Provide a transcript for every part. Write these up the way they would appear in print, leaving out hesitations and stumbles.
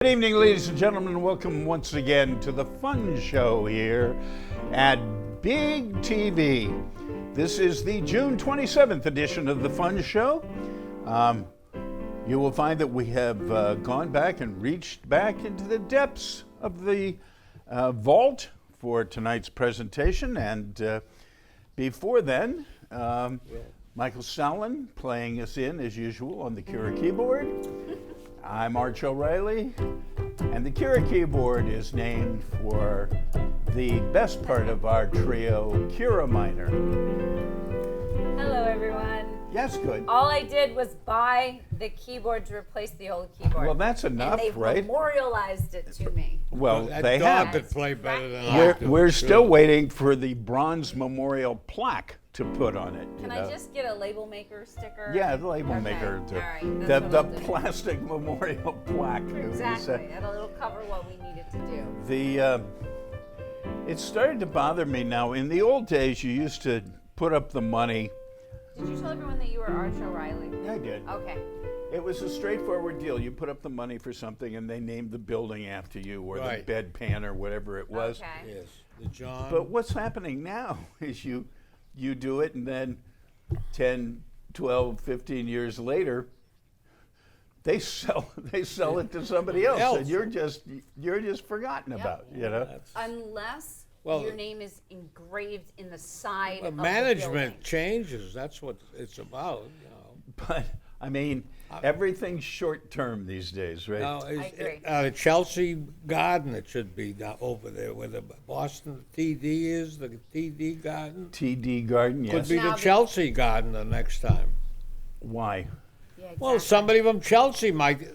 Good evening, ladies and gentlemen. Welcome once again to the Fun Show here at Big TV. This is the June 27th edition of the Fun Show. You will find that we have gone back and reached back into the depths of the vault for tonight's presentation. And before then, Michael Sallin playing us in as usual on the Kira keyboard. I'm Arch O'Reilly, and the Kira keyboard is named for the best part of our trio, Kira Minor. Hello, everyone. Yes, good. All I did was buy the keyboard to replace the old keyboard. Well, that's enough, and they've right? memorialized it to me. Well, That they dog have. could play better than I do. We're still waiting for the bronze memorial plaque to put on it. Can I just get a label maker sticker? Yeah, the label Okay, maker. all right, The that's what I'll do. plastic memorial plaque. Exactly. It'll cover what we needed to do. It started to bother me now. In the old days, you used to put up the money. Did you tell everyone that you were Arch O'Reilly? I did. Okay. It was a straightforward deal. You put up the money for something, and they named the building after you, or Right. the bedpan, or whatever it was. Okay. Yes, the John. But what's happening now is you do it, and then 10, 12, 15 years later, they sell it to somebody else, and you're just forgotten about. You know. Unless Well, your name is engraved in the side Well, of the management building. changes. That's what it's about. You know. But I mean, everything's short term these days, right? Now, I agree. The Chelsea Garden, it should be over there where the Boston TD is, the TD Garden. TD Garden, yes. Could be Now the the- Chelsea Garden the next time. Why? Yeah, Well, exactly. somebody from Chelsea might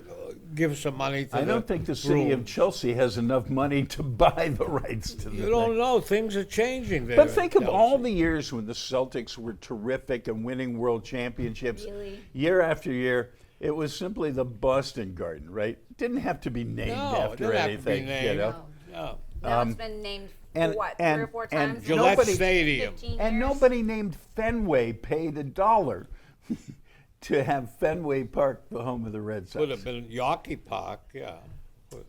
give some money to I don't think the city of room. Chelsea has enough money to buy the rights to the You thing. don't know. Things are changing there. But in think of all Chelsea. the years when the Celtics were terrific and winning world championships Really? year after year. It was simply the Boston Garden, right? It didn't have to be named No, it after didn't have to be anything, you named. know. No. Now it's been named and- what, and- 3 or 4 and times? Gillette Nobody- Stadium. 15 And years? nobody named Fenway paid $1 to have Fenway Park the home of the Red Sox. Would have been Yawkey Park, yeah.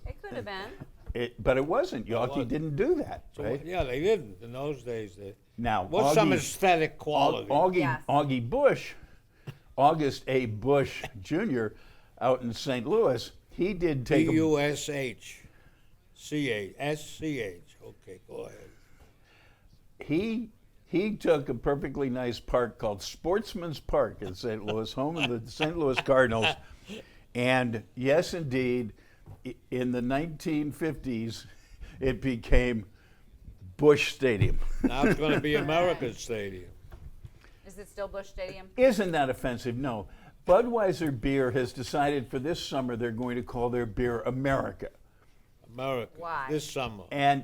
It could have been. But it wasn't. Yawkey wasn't. didn't do that, right? Yeah, they didn't in those days. Now, What's some Augie- aesthetic quality? Yes. Augie Bush, August A. Bush Jr., out in St. Louis, he did take a, B-U-S-H-C-H-S-C-H. Okay, go ahead. he took a perfectly nice park called Sportsman's Park in St. Louis, home of the St. Louis Cardinals. And yes, indeed, in the 1950s, it became Bush Stadium. Now it's going to be America's Stadium. Is it still Busch Stadium? Isn't that offensive? No. Budweiser Beer has decided for this summer they're going to call their beer America. America. Why? This summer. And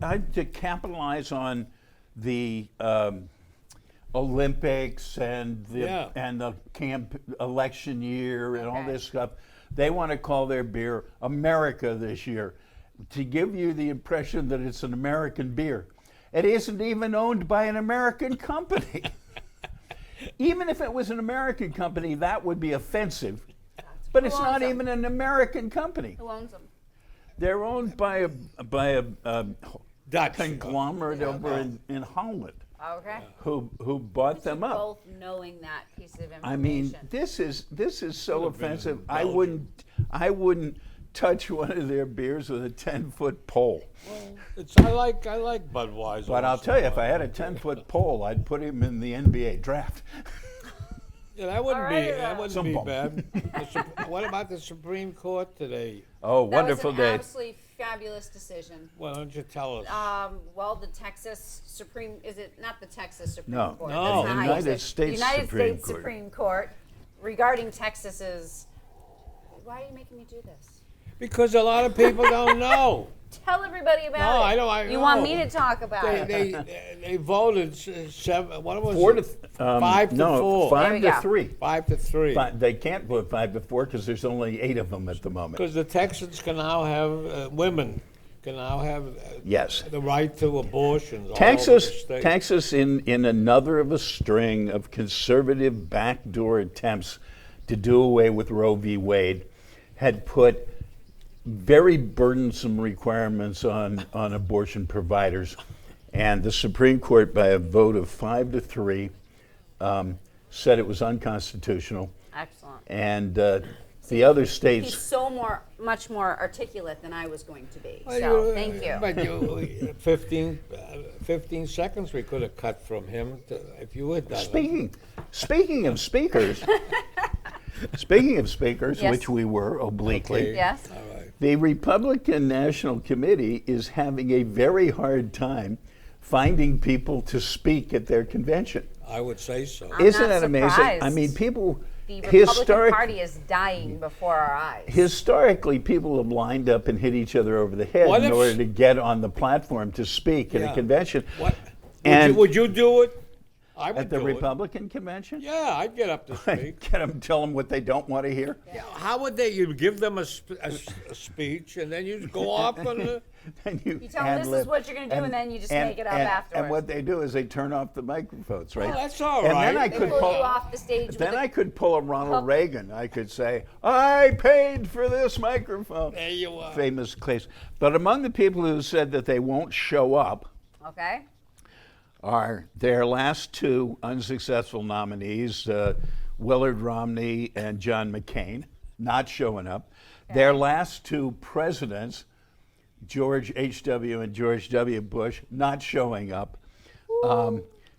to capitalize on the Olympics and the Yeah. election year and all Okay. this stuff, they want to call their beer America this year to give you the impression that it's an American beer. It isn't even owned by an American company. Even if it was an American company, that would be offensive. But it's Who not owns them? even an American company. Who owns them? They're owned by a Dutch. conglomerate over in Holland Okay. who bought them up. Both knowing that piece of information. I mean, this is so Could have been offensive. in I wouldn't touch one of their beers with a 10-foot pole. I like Budweiser. But I'll tell you, if I had a 10-foot pole, I'd put him in the NBA draft. Yeah, that wouldn't Alrighty be then. that wouldn't Some be bum. bad. What about the Supreme Court today? Oh, that wonderful was an day. absolutely fabulous decision. Why don't you tell us? Well, the Texas Supreme, is it not the Texas Supreme No. Court? No. That's not how you United say it. States The United Supreme States Court. Supreme Court regarding Texas's. Why are you making me do this? Because a lot of people don't know. Tell everybody about No, it. I know, I You want know. me to talk about it? They voted seven. What was Four it? to 5 to no, 4. There 5 we to go. 3. 5 to 3. But they can't vote 5 to 4 because there's only 8 of them at the moment. Because the Texans can now have women can now have Yes. the right to abortions. Texas in another of a string of conservative backdoor attempts to do away with Roe v. Wade, had put very burdensome requirements on abortion providers. And the Supreme Court, by a vote of 5-3, said it was unconstitutional. Excellent. And the other He's states, so much more articulate than I was going to be. Well, So thank you. But 15 seconds we could have cut from him if you had done it. speaking of speakers, speaking of speakers, Yes. which we were obliquely, Okay. Yes. All right. the Republican National Committee is having a very hard time finding people to speak at their convention. I would say so. I'm Isn't not that amazing? I surprised. mean, people The Republican historic, Party is dying before our eyes. historically, people have lined up and hit each other over the head What in if- order to get on the platform to speak at Yeah. a convention. What? And would you do it? I would at the do Republican convention? it. Yeah, I'd get up to speak. Get them, tell them what they don't want to hear. Yeah, how would they? You give them a speech, and then you go off and. And You tell them this is what you're going to do, and then you just make it up afterwards. And what they do is they turn off the microphones, right? Well, that's all And right. then I They could pull pull, you off the stage with then a I could pull a Ronald puppet. Reagan. I could say, "I paid for this microphone." There you are. Famous case. But among the people who said that they won't show up Okay. are their last two unsuccessful nominees, Willard Romney and John McCain, not showing up. Their last two presidents, George H.W. and George W. Bush, not showing up.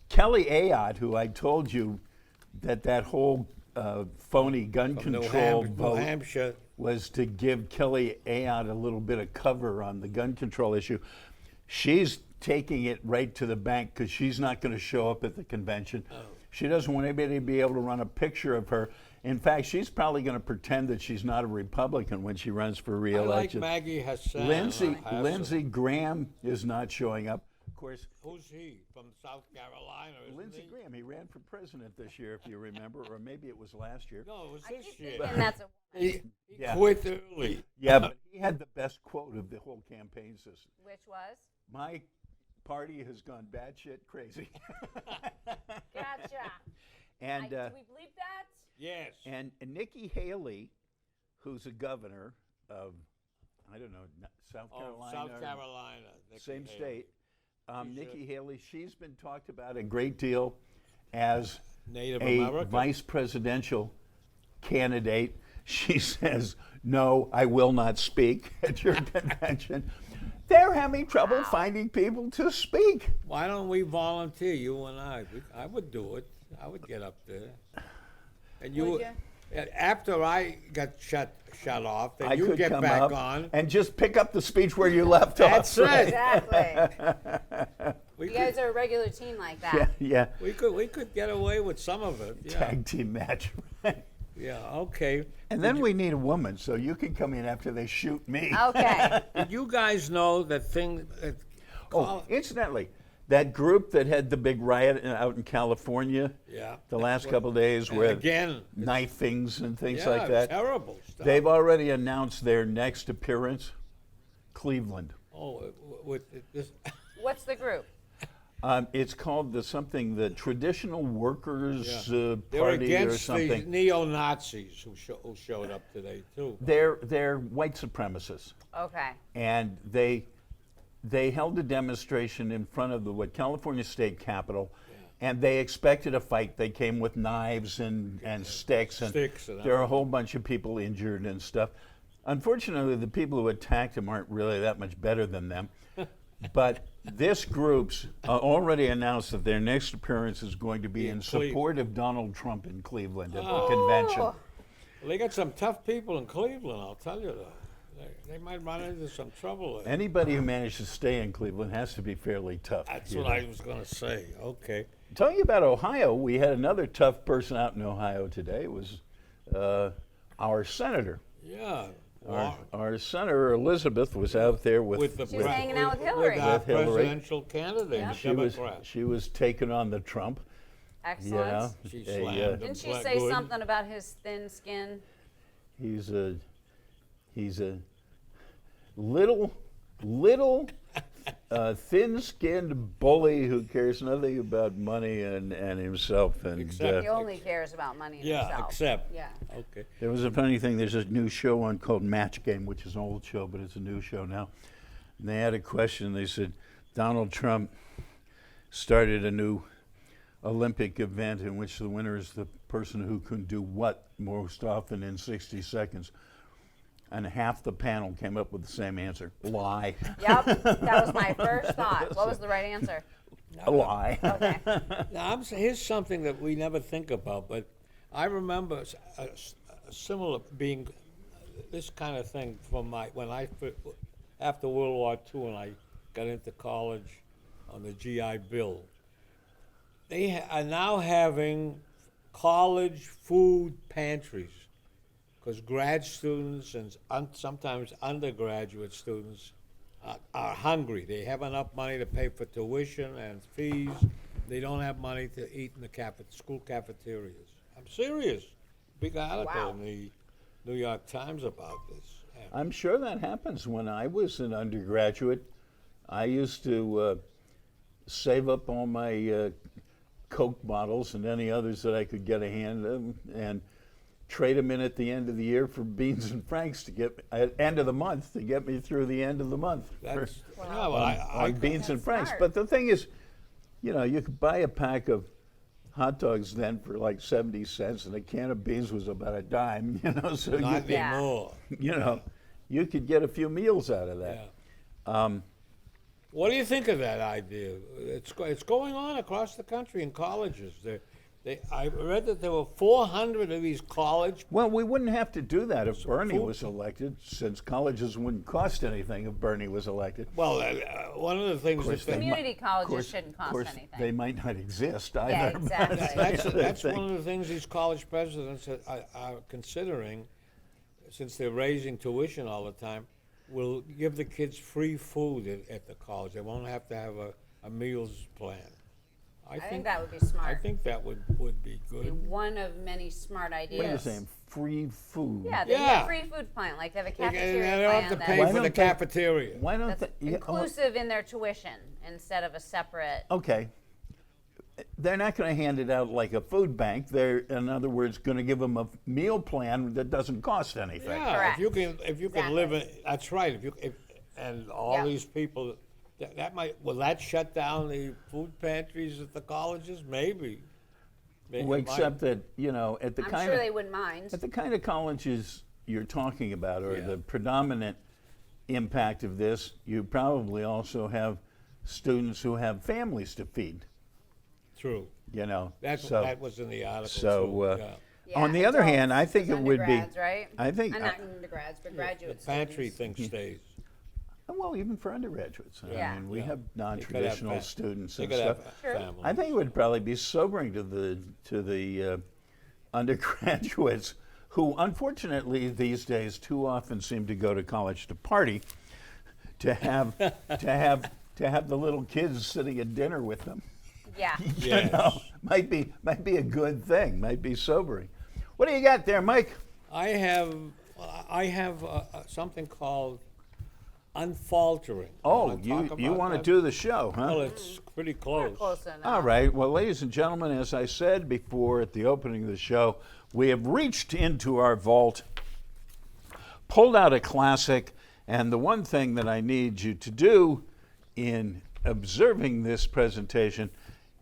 Kelly Ayotte, who I told you that whole phony gun New control New vote Hampshire. was to give Kelly Ayotte a little bit of cover on the gun control issue. She's taking it right to the bank because she's not going to show up at the convention. She doesn't want anybody to be able to run a picture of her. In fact, she's probably going to pretend that she's not a Republican when she runs for I like re-election. Maggie Hassan. Lindsey Graham is not showing up. Of course, Who's he? From South Carolina, isn't Lindsey he? Graham, he ran for president this year, if you remember, or maybe it was last year. No, it was I this keep year. thinking that's a He Yeah. quit early. Yeah, but he had the best quote of the whole campaign system. which was. My party has gone batshit crazy. Gotcha. and do we believe that? Yes. and Nikki Haley, who's a governor of, I don't know, South Carolina. South or Carolina. Nikki Same Haley. state. She's Nikki Haley, she's been talked about a great deal as Native a American. vice presidential candidate. She says, "No, I will not speak at your convention." They're having trouble finding people to speak. Why don't we volunteer, you and I? I would do it. I would get up there. And you, Would after I got shut off, then I you could get come back up on. and just pick up the speech where you left That's off. right. Exactly. We You could, guys are a regular team like that. Yeah, we could get away with some of it. Yeah. tag team match. Yeah. Okay. And then we need a woman, so you can come in after they shoot me. Okay. Did you guys know that thing? Oh, incidentally, that group that had the big riot out in California Yeah. the last couple of days with Again. knifings and things Yeah, like that, terrible stuff. they've already announced their next appearance, Cleveland. Oh, with this. What's the group? It's called the Traditional Workers They're Party or against the something. neo-Nazis who showed up today too. They're white supremacists. Okay. And they held a demonstration in front of the California State Capitol, and they expected a fight. They came with knives and sticks, and Sticks and there are a whole bunch of people injured and stuff. Unfortunately, the people who attacked them aren't really that much better than them. But this group's already announced that their next appearance is going to be in support of Donald Trump in Cleveland at the convention. Oh. Well, they got some tough people in Cleveland, I'll tell you that. They might run into some trouble there. Anybody who managed to stay in Cleveland has to be fairly tough. That's you what know. I was going to say. Okay. Telling you about Ohio, we had another tough person out in Ohio today. It was our senator. Yeah. Our Senator Elizabeth was out there with the She was hanging out with Hillary. With our With Hillary. presidential candidate, Yeah. she was taking on the Trump. Excellent. Yeah, She a, slammed him Didn't she flat say good. something about his thin skin? he's a little a thin-skinned bully who cares nothing about money and himself. And Except- He only cares about money and Yeah, himself. except. Yeah. Okay. there was a funny thing. There's a new show on called Match Game, which is an old show, but it's a new show now. And they had a question. They said Donald Trump started a new Olympic event in which the winner is the person who can do what most often in 60 seconds. And half the panel came up with the same answer: lie. Yep. That was my first thought. What was the right answer? A lie. Okay. Now, here's something that we never think about, but I remember a similar being this kind of thing from after World War II, when I got into college on the GI Bill. They are now having college food pantries because grad students and sometimes undergraduate students are hungry. They have enough money to pay for tuition and fees. They don't have money to eat in the school cafeterias. I'm serious. Big article Wow. in the New York Times about this. And I'm sure that happens. When I was an undergraduate, I used to save up all my Coke bottles and any others that I could get a hand of and trade them in at the end of the year for beans and franks to get at end of the month to get me through the end of the month. that's, Wow. yeah, well, I On beans and That's franks. smart. But the thing is, you know, you could buy a pack of hot dogs then for like 70 cents, and a can of beans was about a dime, you know, so not Yeah. anymore. you know, you could get a few meals out of that. Yeah. What do you think of that idea? It's going on across the country in colleges. I read that there were 400 of these college. Well, we wouldn't have to do that if Bernie food- was elected, since colleges wouldn't cost anything if Bernie was elected. Well, one of the things course that they Community colleges course- shouldn't of course, cost anything. they might not exist either. Yeah, but exactly. that's the that's thing. one of the things these college presidents are considering, since they're raising tuition all the time, will give the kids free food at the college. They won't have to have a meals plan. I think that would be I smart. think that would be Be good. one of many smart ideas. What are you saying? Free food? Yeah, they Yeah. have free food plan. Like they have a They cafeteria don't have to plan pay Why for the don't they- cafeteria. Why don't that's they? inclusive in their tuition instead of a separate. Okay. They're not going to hand it out like a food bank. They're, in other words, going to give them a meal plan that doesn't cost anything. Yeah, Correct. if you can live in, that's right. And all Yeah. these people, will that shut down the food pantries at the colleges? Maybe. It Well, might. except that, you know, at the I'm kind sure of they wouldn't mind. at the kind of colleges you're talking about, or Yeah. the predominant impact of this, you probably also have students who have families to feed. True. You know, That was in the article so, too. Yeah. Yeah, on the other adults, hand, I think it would be. undergrads, right? I think. Not undergrads, but The graduate pantry students. thing stays. Well, even for undergraduates. Yeah. I mean, we Yeah. have They could non-traditional have students They and could stuff. have Sure. families. I think it would probably be sobering to the undergraduates who, unfortunately, these days too often seem to go to college to party, to have the little kids sitting at dinner with them. Yeah. Yes. You know, might be a good thing. Might be sobering. What do you got there, Mike? I have something called Unfaltering. Oh, Wanna you talk you about want to that? do the show, huh? Well, it's pretty close. Close enough. All right. Well, ladies and gentlemen, as I said before at the opening of the show, we have reached into our vault, pulled out a classic, and the one thing that I need you to do in observing this presentation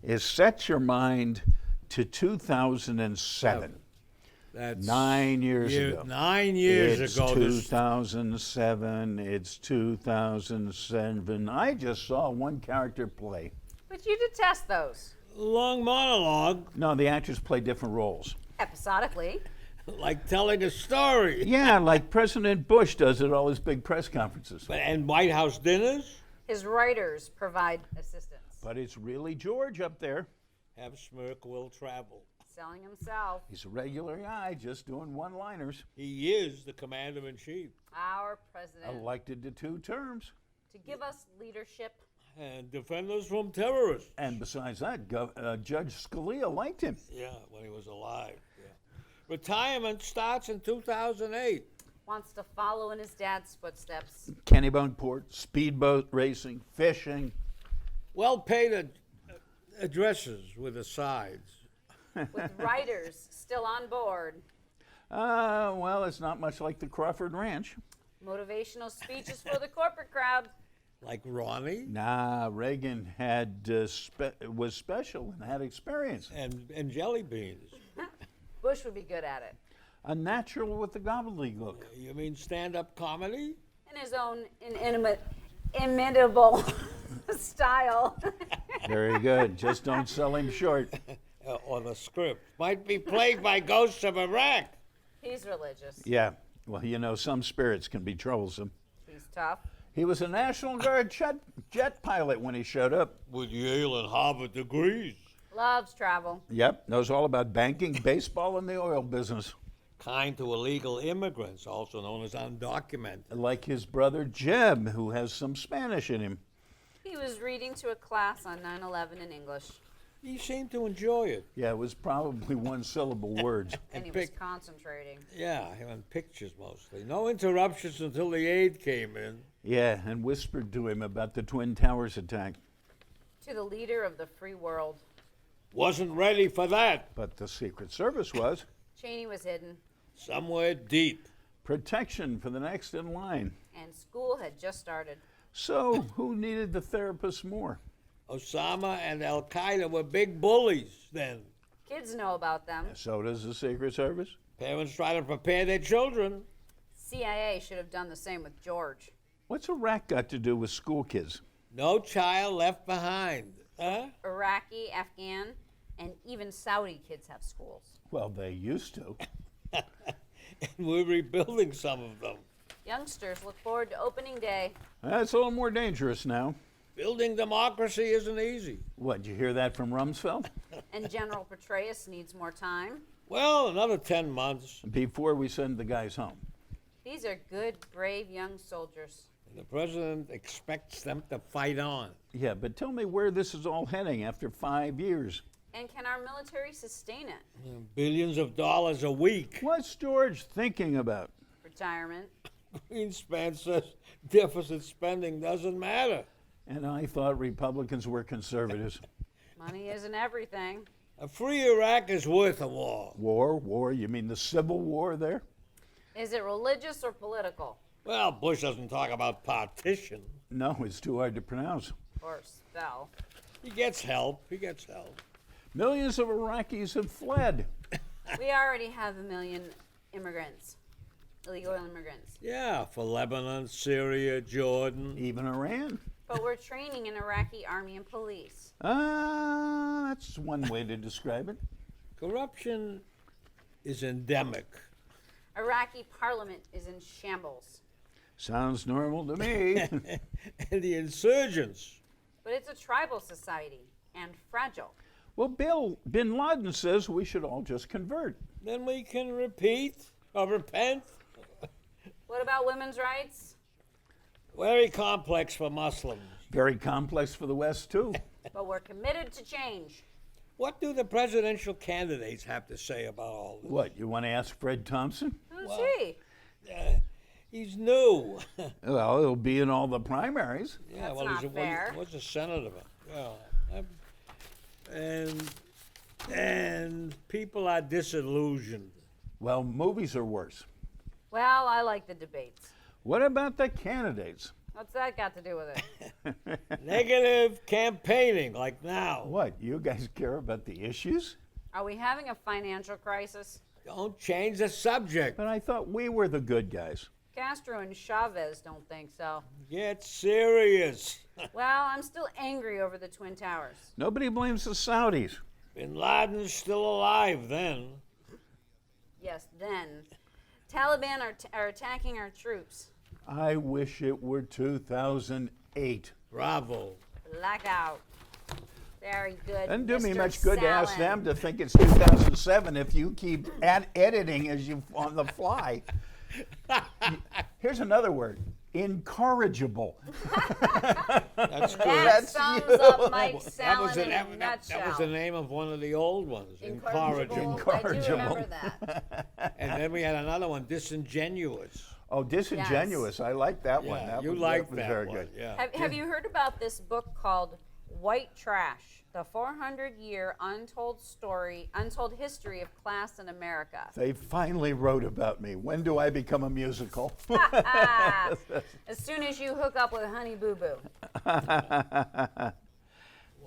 is set your mind to 2007. That's 9 years ago. 9 years It's ago. This, 2007. It's 2007. I just saw one character play. But you detest those long monologue, No, the actors play different roles. episodically. like telling a story. Yeah, like President Bush does at all his big press conferences. And White House dinners. His writers provide assistance. But it's really George up there. Have Smirk will travel. Selling himself. He's a regular guy just doing one-liners, He is the commander-in-chief. Our president. elected to 2 terms. To give us leadership. And defend us from terrorists. And besides that, Judge Scalia liked him. Yeah, when he was alive. Yeah. Retirement starts in 2008. Wants to follow in his dad's footsteps. Kennebunkport, speedboat racing, fishing. Well-paid addresses with the sides. With writers still on board. Well, it's not much like the Crawford Ranch. Motivational speeches for the corporate crowd. Like Ronnie Nah, Reagan was special and had experience. and jelly beans. Bush would be good at it. A natural with the gobbledygook. You mean stand-up comedy? In his own imitable style. Very good. Just don't sell him short. Or the script. Might be plagued by ghosts of Iraq. He's religious. Yeah. Well, you know, some spirits can be troublesome. He's tough. He was a National Guard jet pilot when he showed up. With Yale and Harvard degrees. Loves travel. Yep, knows all about banking, baseball, and the oil business. Kind to illegal immigrants, also known as undocumented. Like his brother Jeb, who has some Spanish in him. He was reading to a class on 9/11 in English. He seemed to enjoy it. Yeah, it was probably one-syllable words. And he was concentrating. Yeah, on pictures mostly. No interruptions until the aide came in. Yeah, and whispered to him about the Twin Towers attack. To the leader of the free world. Wasn't ready for that. But the Secret Service was. Cheney was hidden. Somewhere deep. Protection for the next in line. And school had just started. So, who needed the therapist more? Osama and Al Qaeda were big bullies then. Kids know about them. So does the Secret Service. Parents try to prepare their children. CIA should have done the same with George. What's Iraq got to do with school kids? No child left behind. Huh? Iraqi, Afghan, and even Saudi kids have schools. Well, they used to. And we're rebuilding some of them. Youngsters look forward to opening day. That's a little more dangerous now. Building democracy isn't easy. What, did you hear that from Rumsfeld? And General Petraeus needs more time. Well, another 10 months. Before we send the guys home. These are good, brave young soldiers. And the president expects them to fight on. Yeah, but tell me where this is all heading after 5 years. And can our military sustain it? Billions of dollars a week. What's George thinking about? Retirement. Greenspan says deficit spending doesn't matter. And I thought Republicans were conservatives. Money isn't everything. A free Iraq is worth a war. War? You mean the Civil War there? Is it religious or political? Well, Bush doesn't talk about partition. No, it's too hard to pronounce. Or spell? He gets help. Millions of Iraqis have fled. We already have 1 million immigrants, illegal immigrants. Yeah, for Lebanon, Syria, Jordan. Even Iran. But we're training an Iraqi army and police. That's one way to describe it. Corruption is endemic. Iraqi parliament is in shambles. Sounds normal to me. And the insurgents. But it's a tribal society and fragile. Well, Bin Laden says we should all just convert. Then we can repeat or repent. What about women's rights? Very complex for Muslims. Very complex for the West, too. But we're committed to change. What do the presidential candidates have to say about all this? What, you want to ask Fred Thompson? Who's Well- he? He's new. Well, he'll be in all the primaries. Yeah, That's well, not fair. What's a senator? Yeah. And people are disillusioned. Well, movies are worse. Well, I like the debates. What about the candidates? What's that got to do with it? Negative campaigning, like now. What, you guys care about the issues? Are we having a financial crisis? Don't change the subject. But I thought we were the good guys. Castro and Chavez don't think so. Get serious. Well, I'm still angry over the Twin Towers. Nobody blames the Saudis. Bin Laden's still alive then. Yes, then. Taliban are attacking our troops. I wish it were 2008. Bravo. Blackout. Very good. Doesn't do me Mr. much good to ask Salin. them to think it's 2007 if you keep editing as you on the fly. Here's another word: incorrigible. That's good. That sums up Mike Salin in a that was nutshell. the name of one of the old ones. Incorrigible. I do remember that. And then we had another one, disingenuous. Oh, Disingenuous. I like that one. Yeah, That you was, like was that very one. good. Yeah. Have you heard about this book called White Trash? The 400-year untold history of class in America. They finally wrote about me. When do I become a musical? As soon as you hook up with Honey Boo Boo.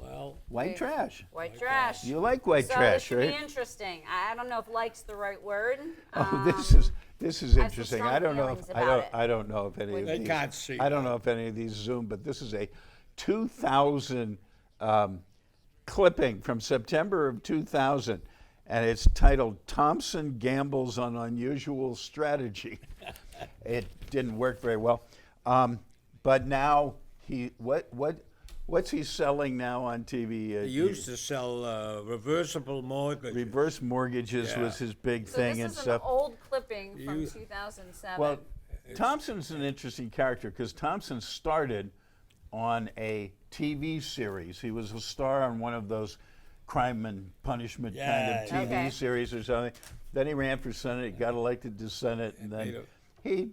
Well, White trash. White trash. You like white so trash, this should right? be interesting. I don't know if "like's" the right word. Oh, this is I have some interesting. strong I don't know. feelings If, about it. I don't know if any of They these. can't see I don't that. know if any of these Zoom, but this is a 2000 clipping from September of 2000, and it's titled "Thompson Gambles on Unusual Strategy." It didn't work very well, but now what's he selling now on TV? he used to sell reversible mortgages. Reverse mortgages Yeah. was his big So thing this and is stuff. an old clipping from You- 2007. Well, Thompson's an interesting character because Thompson started on a TV series. He was a star on one of those crime and punishment kind Yeah, of TV Okay. series or something. Then he ran for Senate, he got elected to Senate, and made then a- he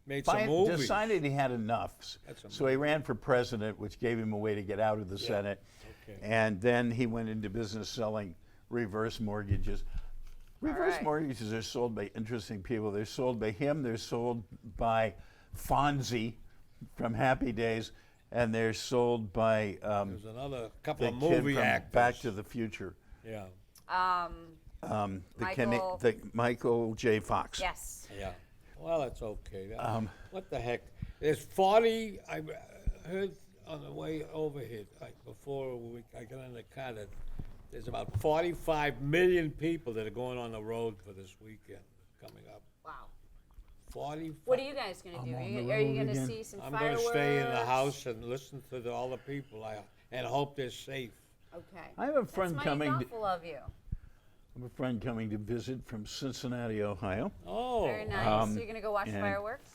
Made some movies. decided he had enough. That's a So he ran for president, which gave him a way to get out of the Senate. Okay. And then he went into business selling reverse mortgages. Reverse right. mortgages are sold by interesting people. They're sold by him, they're sold by Fonzie from Happy Days, and they're sold by There's another couple the of kid movie from actors. Back to the Future. Yeah, Michael J. Fox. yes. yeah. Well, that's okay. What the heck? There's 40. I heard on the way over here, like before I got in the car, that there's about 45 million people that are going on the road for this weekend coming up. Wow. 45. What are you guys gonna do? on Are you, the are you road gonna again. see some I'm fireworks? going to stay in the house and listen to all the people and hope they're safe. Okay. I have a friend That's mighty coming. thoughtful of you. I have a friend coming to visit from Cincinnati, Ohio. Oh, Very nice. You're gonna go watch and- fireworks?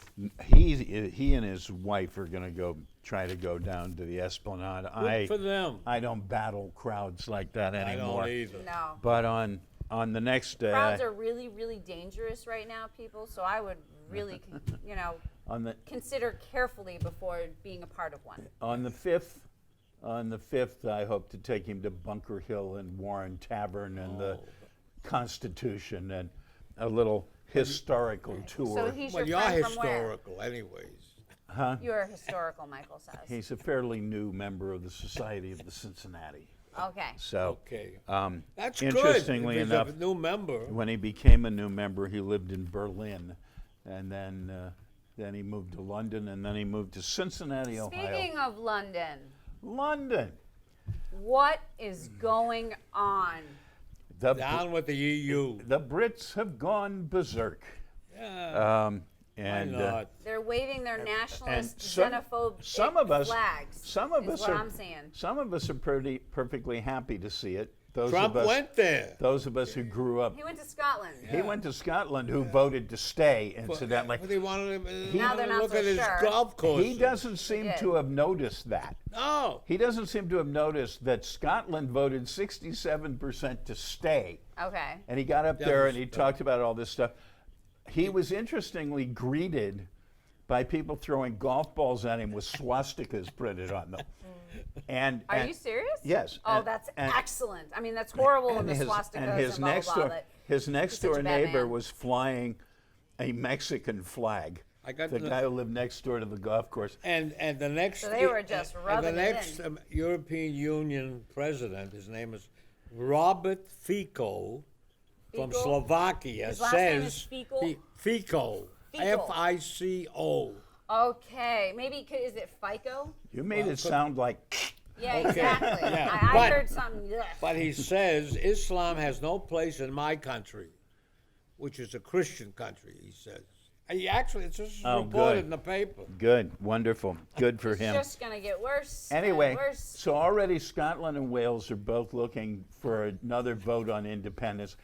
He and his wife are going to try to go down to the Esplanade. good for them. I don't battle crowds like that I anymore. don't either. No. But on the next Crowds are really, really dangerous right now, people. So I would really, on the consider carefully before being a part of one. on the 5th, I hope to take him to Bunker Hill and Warren Tavern and the Constitution and a little historical tour. So he's Well, your you're friend from where? historical, anyways. You're historical, Michael says. He's a fairly new member of the Society of the Cincinnati. Okay. So, Okay. That's interestingly good. If enough, he's a new member. when he became a new member, he lived in Berlin, and then he moved to London, and then he moved to Cincinnati, Ohio. Speaking of London, London. what is going on? The, Down with the EU. the Brits have gone berserk. Yeah. And why not? They're waving their nationalist, some- xenophobe some of us- flags. Some of is us what are. I'm saying. Some of us are perfectly happy to see it. Those Trump of us, went there. Those of us who grew up. He went to Scotland. He went to Scotland, who voted to stay. Incidentally, But they wanted to Now they're not look so at his sure. golf course. he doesn't seem did. to have noticed that. No. He doesn't seem to have noticed that Scotland voted 67% to stay. Okay. And he got up That there was and he stuff. talked about all this stuff. He was interestingly greeted by people throwing golf balls at him with swastikas printed on them. And Are you serious? Yes. Oh, and- that's and- excellent. I mean, that's horrible when and the his, swastikas and his blah, blah, next blah, door, but his next he's such a door bad neighbor man. was flying a Mexican flag. I got the the- guy who lived next door to the golf course. And the next. So they were just and rubbing the it next in. European Union president, his name is Robert Fico, from Fico? Slovakia, His last name says is Fico? Fico, Fico. Fico. Okay, maybe is it FICO? You made it sound like Yeah, exactly. Yeah, I but- heard something. Ugh. But he says Islam has no place in my country, which is a Christian country. He says. He actually, it's just Oh, reported good. in the paper. good, wonderful, good for It's him. just gonna get worse. and Anyway, worse. so already Scotland and Wales are both looking for another vote on independence.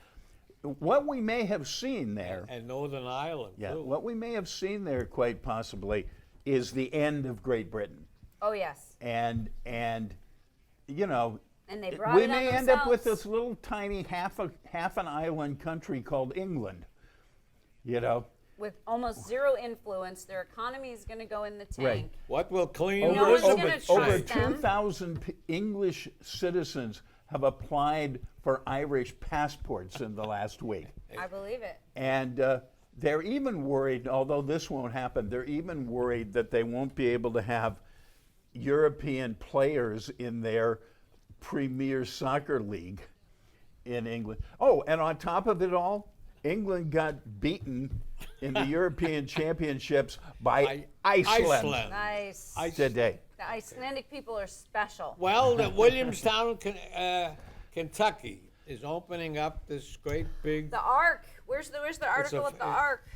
What we may have seen there, And Northern Ireland, yeah, too. what we may have seen there quite possibly is the end of Great Britain. Oh yes, And you know, and they brought we it on may end up with themselves. this little tiny half an island country called England. You know, with almost zero influence. Their economy is going to go in the tank. Right. What will clean No one's Elizabeth gonna say? Over trust them. 2,000 English citizens have applied for Irish passports in the last week. I believe it. And they're even worried, although this won't happen, they're even worried that they won't be able to have European players in their Premier Soccer League in England. Oh, and on top of it all, England got beaten in the European Championships by Iceland Nice. today. The Icelandic people are special. Well, the Williamstown, Kentucky is opening up this great big. The Ark. Where's the article a- of the Ark?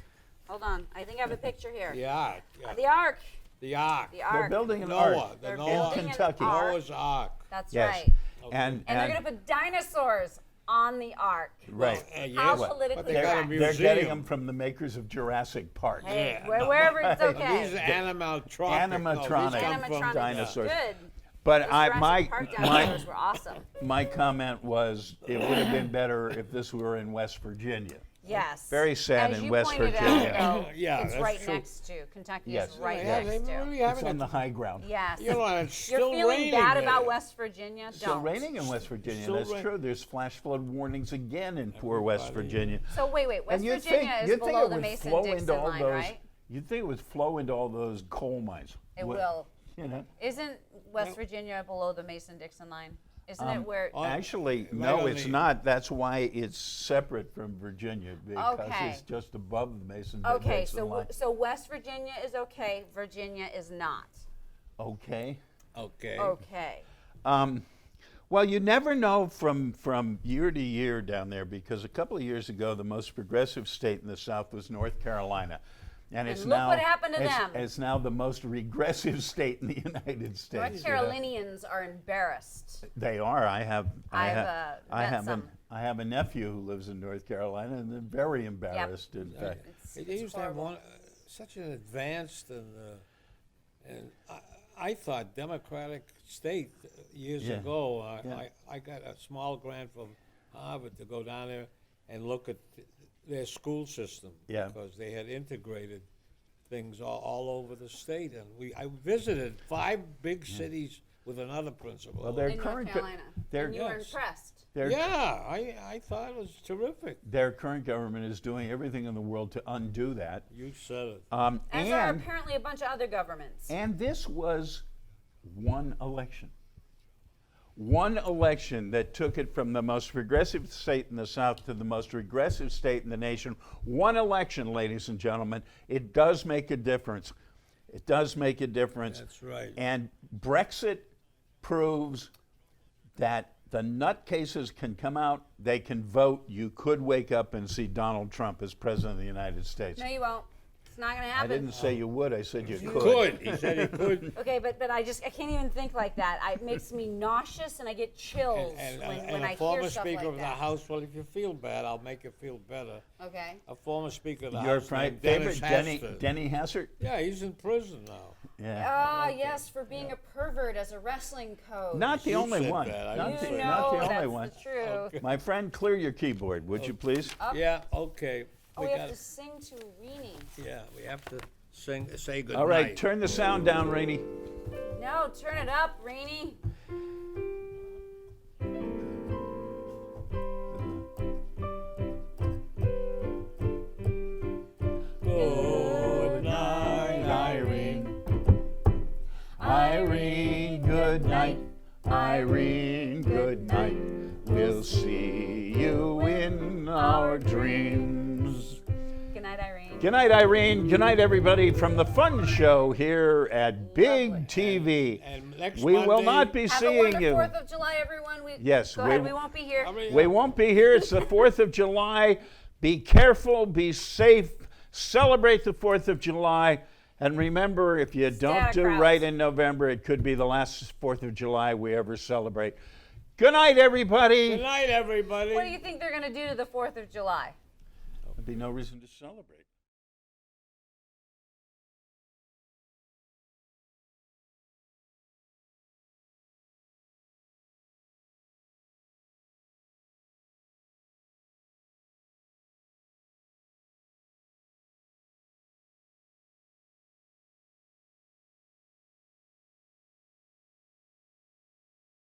Hold on. I think I have a picture here. The Ark. Yeah. The Ark. The Ark. The They're Ark. building an Noah. ark The They're Noah. building an Kentucky. ark. Noah's Ark. That's Yes. right. And, And they're going to put dinosaurs on the Ark. right. How Yes, politically but they got a correct. They're museum. getting them from the makers of Jurassic Park. Hey, Yeah, no. wherever it's These okay. are animatronic. Animatronic. No, these come from Animatronic. dinosaurs. Good. But Those I, Jurassic Park dinosaurs were awesome. my comment was it would have been better if this were in West Virginia. Yes. Very sad As in you West pointed Virginia. Out, though, Yeah, it's that's right true. next to. Kentucky Yes. is right Yeah, next they to. really It's haven't on the high ground. Yes. You know, it's You're still feeling raining bad there. about West Virginia? Still Don't. raining in West Virginia. Still That's rain- true. There's flash flood warnings again in poor West Everybody- Virginia. So wait. West And you'd Virginia is you'd think below it the would Mason flow Dixon into all line, those. right? You'd think it would flow into all those coal mines. It Would- will. You know. Isn't West Virginia below the Mason Dixon line? Isn't it where? Oh, Actually, right no, on it's the- not. That's why it's separate from Virginia because Okay. it's just above the Mason Okay, Dixon line. so West Virginia is okay. Virginia is not. Okay. Okay. Okay. Well, you never know from year to year down there because a couple of years ago, the most progressive state in the South was North Carolina. And it's look now what happened to it's, them. it's now the most regressive state in the United States. North you know. Carolinians are embarrassed. They are. I have met some. I have a nephew who lives in North Carolina, and they're very embarrassed. In fact, It's They used to have horrible. such an advanced and I thought democratic state years Yeah. ago. Yeah. I got a small grant from Harvard to go down there and look at their school system. Yeah. Because they had integrated things all over the state, and I visited 5 big cities with another principal. Well, their in North current go- Carolina. their- And you were Yes. impressed. their yeah, I thought it was terrific. their current government is doing everything in the world to undo that. You said it. As are apparently a bunch of other governments. And this was one election. One election that took it from the most progressive state in the South to the most regressive state in the nation. One election, ladies and gentlemen. It does make a difference. It does make a difference. That's right. And Brexit proves that the nutcases can come out, they can vote. You could wake up and see Donald Trump as president of the United States. No, you won't. It's not going to I happen. didn't say you would, I said you could. Could. He said he could. Okay, but I can't even think like that. It makes me nauseous and I get chills when I a former hear stuff Speaker like of the that. House, well, if you feel bad, I'll make you feel better. Okay. A former Speaker of the Your House named favorite Dennis Denny, Hastert. Denny Hassert? Yeah, he's in prison now. Yeah. Ah, yes, for being a pervert as a wrestling coach. Not the You only said one. that, I Not didn't the, say you that. not know the only that's one. the truth. My friend, clear your keyboard, would you please? Yeah, okay. Oh, we got have to sing to Rini. Yeah, we have to say good All right, night. turn the sound down, Rainey. No, turn it up, Rini. Good night, Irene. Irene, good night. Irene, good night. We'll see you in our dreams. Good night, Irene. Good night, Irene. Good night, everybody, from the Fun Show here at Big TV. And next We will Monday- not be Have a seeing wonderful you. 4th of July, everyone. Yes, Go we- ahead. We won't be here. We won't be here. It's the 4th of July. Be careful, be safe, celebrate the 4th of July. And remember, if you out don't of do crowds. right in November, it could be the last 4th of July we ever celebrate. Good night, everybody. Good night, everybody. What do you think they're going to do to the 4th of July? There'd be no reason to celebrate.